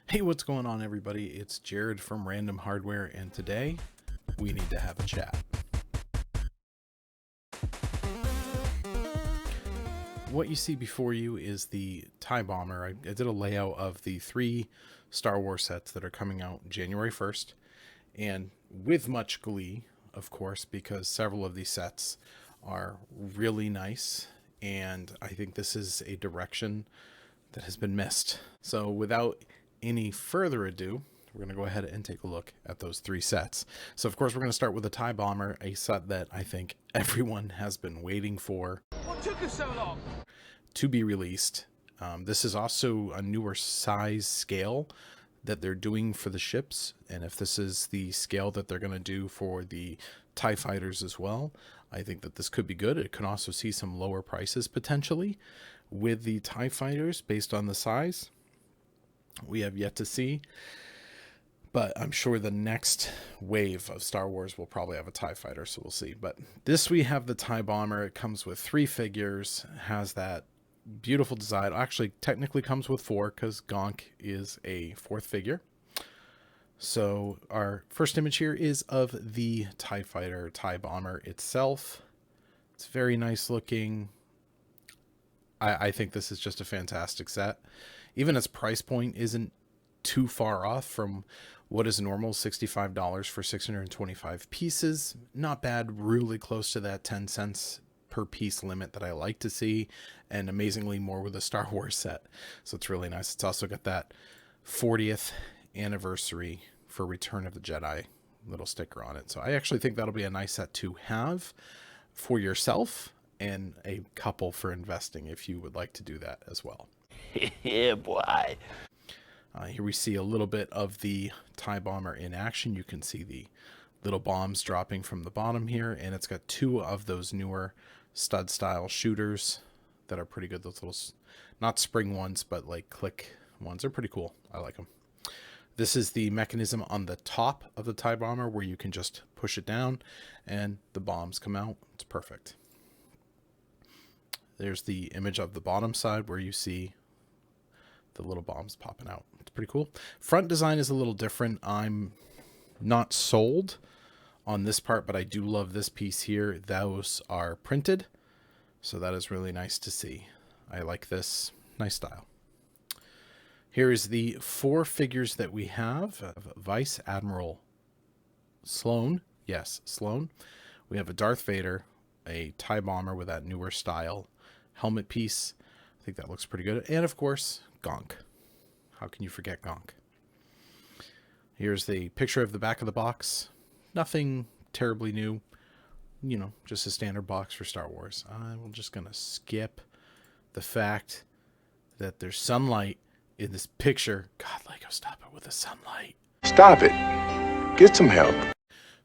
Hey, what's going on, everybody? It's Jared from Random Hardware, and today we need to have a chat. What you see before you is the TIE Bomber. I did a layout of the 3 Star Wars sets that are coming out January 1st, and with much glee, of course, because several of these sets are really nice, and I think this is a direction that has been missed. So without any further ado, we're going to go ahead and take a look at those 3 sets. So of course we're going to start with the TIE Bomber, a set that I think everyone has been waiting for. What took us so long? To be released. This is also a newer size scale that they're doing for the ships, and if this is the scale that they're going to do for the TIE fighters as well, I think that this could be good. It could also see some lower prices potentially with the TIE fighters based on the size. We have yet to see, but I'm sure the next wave of Star Wars will probably have a TIE fighter, so we'll see. But this, we have the TIE Bomber. It comes with 3 figures, has that beautiful design. Actually, technically comes with 4 because Gonk is a 4th figure. So our first image here is of the TIE Fighter, TIE Bomber itself. It's very nice looking. I think this is just a fantastic set. Even its price point isn't too far off from what is normal, $65 for 625 pieces. Not bad, really close to that 10 cents per piece limit that I like to see, and amazingly more with a Star Wars set. So it's really nice. It's also got that 40th anniversary for Return of the Jedi little sticker on it. So I actually think that'll be a nice set to have for yourself and a couple for investing if you would like to do that as well. Yeah, boy. Here we see a little bit of the TIE Bomber in action. You can see the little bombs dropping from the bottom here, and it's got 2 of those newer stud style shooters that are pretty good. Those little, not spring ones, but like click ones. They're pretty cool. I like them. This is the mechanism on the top of the TIE Bomber where you can just push it down and the bombs come out. It's perfect. There's the image of the bottom side where you see the little bombs popping out. It's pretty cool. Front design is a little different. I'm not sold on this part, but I do love this piece here. Those are printed, so that is really nice to see. I like this. Nice style. Here is the 4 figures that we have. Vice Admiral Sloane. Yes, Sloane. We have a Darth Vader, a TIE Bomber with that newer style helmet piece. I think that looks pretty good. And of course, Gonk. How can you forget Gonk? Here's the picture of the back of the box. Nothing terribly new. You know, just a standard box for Star Wars. I'm just going to skip the fact that there's sunlight in this picture. God, Lego, stop it with the sunlight. Stop it. Get some help.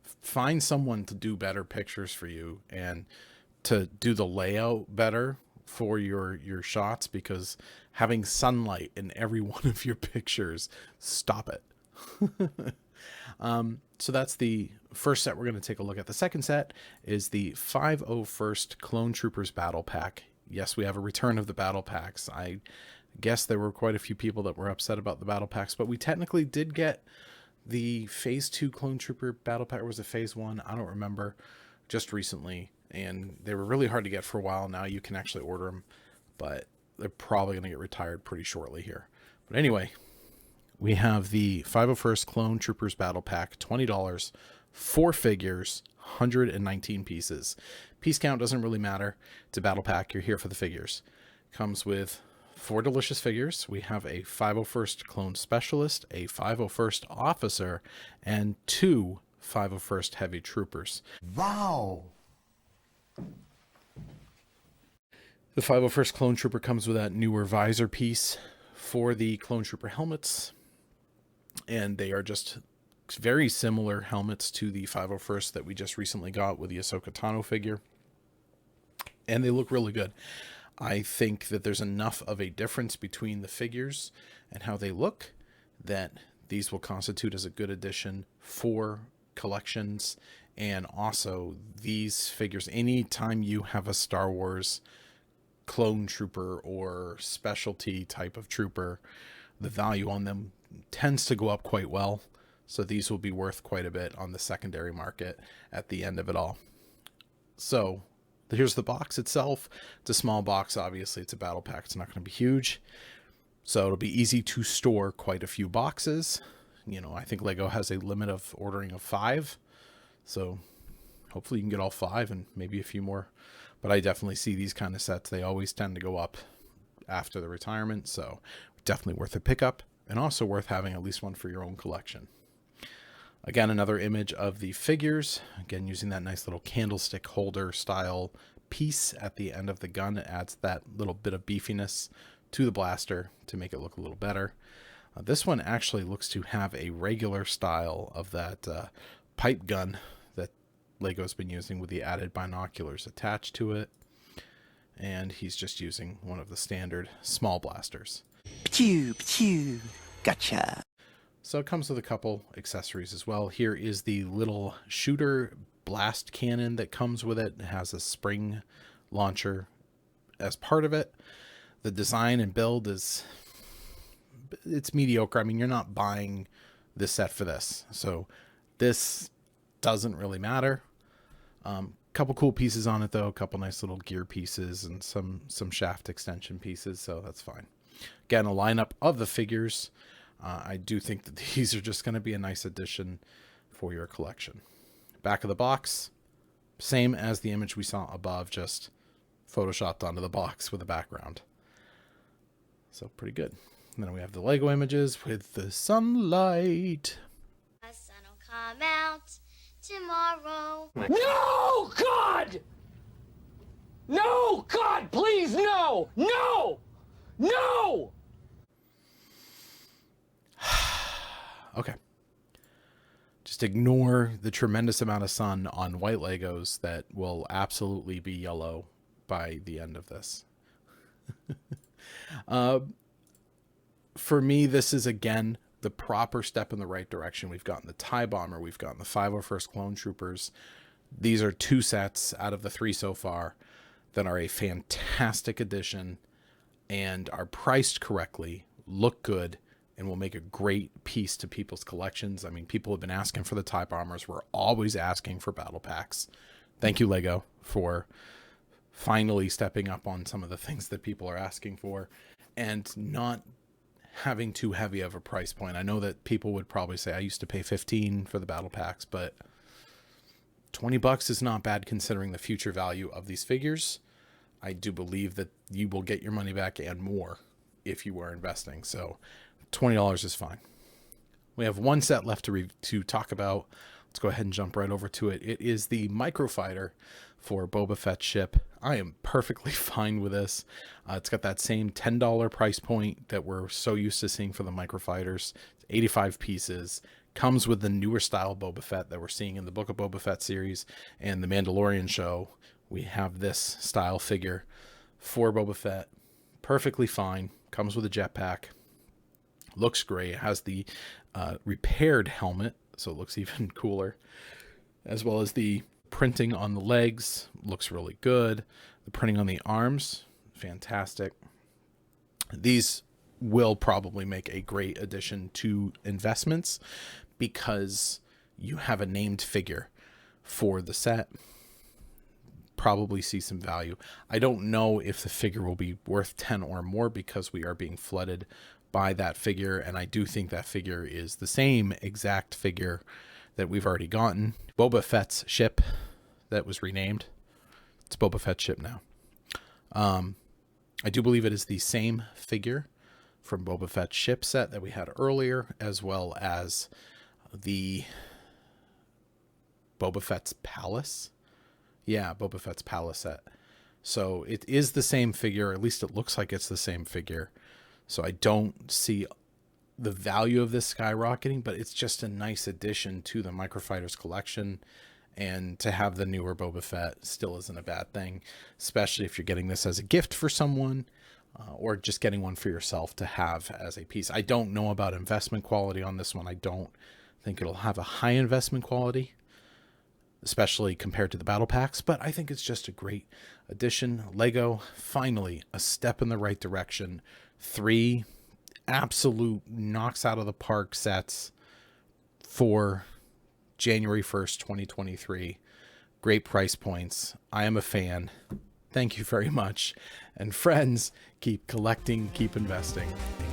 Find someone to do better pictures for you and to do the layout better for your shots, because having sunlight in every one of your pictures, stop it. So that's the first set we're going to take a look at. The second set is the 501st Clone Troopers Battle Pack. Yes, we have a return of the battle packs. I guess there were quite a few people that were upset about the battle packs, but we technically did get the Phase 2 Clone Trooper Battle Pack, or was it Phase 1? I don't remember, just recently, and they were really hard to get for a while. Now you can actually order them, but they're probably going to get retired pretty shortly here. But anyway, we have the 501st Clone Troopers Battle Pack, $20, 4 figures, 119 pieces. Piece count doesn't really matter. It's a battle pack. You're here for the figures. Comes with 4 delicious figures. We have a 501st Clone Specialist, a 501st Officer, and 2 501st Heavy Troopers. Wow. The 501st Clone Trooper comes with that newer visor piece for the Clone Trooper helmets, and they are just very similar helmets to the 501st that we just recently got with the Ahsoka Tano figure, and they look really good. I think that there's enough of a difference between the figures and how they look that these will constitute as a good addition for collections. And also these figures, anytime you have a Star Wars clone trooper or specialty type of trooper, the value on them tends to go up quite well. So these will be worth quite a bit on the secondary market at the end of it all. So here's the box itself. It's a small box, obviously. It's a battle pack. It's not going to be huge. So it'll be easy to store quite a few boxes. You know, I think Lego has a limit of ordering of 5. So hopefully you can get all 5 and maybe a few more. But I definitely see these kind of sets. They always tend to go up after the retirement. So definitely worth a pickup, and also worth having at least one for your own collection. Again, another image of the figures, again, using that nice little candlestick holder style piece at the end of the gun. It adds that little bit of beefiness to the blaster to make it look a little better. This one actually looks to have a regular style of that pipe gun that Lego's been using, with the added binoculars attached to it. And he's just using one of the standard small blasters. Pew, pew. Gotcha. So it comes with a couple accessories as well. Here is the little shooter blast cannon that comes with it. It has a spring launcher as part of it. The design and build it's mediocre. I mean, you're not buying this set for this. So this doesn't really matter. Couple cool pieces on it though. A couple nice little gear pieces and some shaft extension pieces. So that's fine. Again, a lineup of the figures. I do think that these are just going to be a nice addition for your collection. Back of the box, same as the image we saw above, just photoshopped onto the box with a background. So pretty good. And then we have the Lego images with the sunlight. The sun will come out tomorrow. No, God! No, God, please, no! No! No! Okay. Just ignore the tremendous amount of sun on white Legos that will absolutely be yellow by the end of this. For me, this is, again, the proper step in the right direction. We've gotten the TIE Bomber. We've gotten the 501st Clone Troopers. These are 2 sets out of the 3 so far that are a fantastic addition and are priced correctly, look good, and will make a great piece to people's collections. I mean, people have been asking for the TIE Bombers. We're always asking for battle packs. Thank you, Lego, for finally stepping up on some of the things that people are asking for and not having too heavy of a price point. I know that people would probably say, I used to pay $15 for the battle packs, but $20 is not bad considering the future value of these figures. I do believe that you will get your money back and more if you are investing. So $20 is fine. We have one set left to talk about. Let's go ahead and jump right over to it. It is the Microfighter for Boba Fett ship. I am perfectly fine with this. It's got that same $10 price point that we're so used to seeing for the Microfighters. 85 pieces. Comes with the newer style Boba Fett that we're seeing in the Book of Boba Fett series and the Mandalorian show. We have this style figure for Boba Fett. Perfectly fine. Comes with a jetpack. Looks great. It has the repaired helmet, so it looks even cooler, as well as the printing on the legs. Looks really good. The printing on the arms, fantastic. These will probably make a great addition to investments because you have a named figure for the set. Probably see some value. I don't know if the figure will be worth 10 or more because we are being flooded by that figure, and I do think that figure is the same exact figure that we've already gotten. Boba Fett's ship that was renamed. It's Boba Fett's ship now. I do believe it is the same figure from Boba Fett's ship set that we had earlier, as well as the Boba Fett's palace. Yeah, Boba Fett's palace set. So it is the same figure, at least it looks like it's the same figure. So I don't see the value of this skyrocketing, but it's just a nice addition to the Microfighters collection. And to have the newer Boba Fett still isn't a bad thing, especially if you're getting this as a gift for someone or just getting one for yourself to have as a piece. I don't know about investment quality on this one. I don't think it'll have a high investment quality, especially compared to the battle packs, but I think it's just a great addition. Lego, finally, a step in the right direction. 3 absolute knocks out of the park sets for January 1st, 2023. Great price points. I am a fan. Thank you very much. And friends, keep collecting, keep investing, and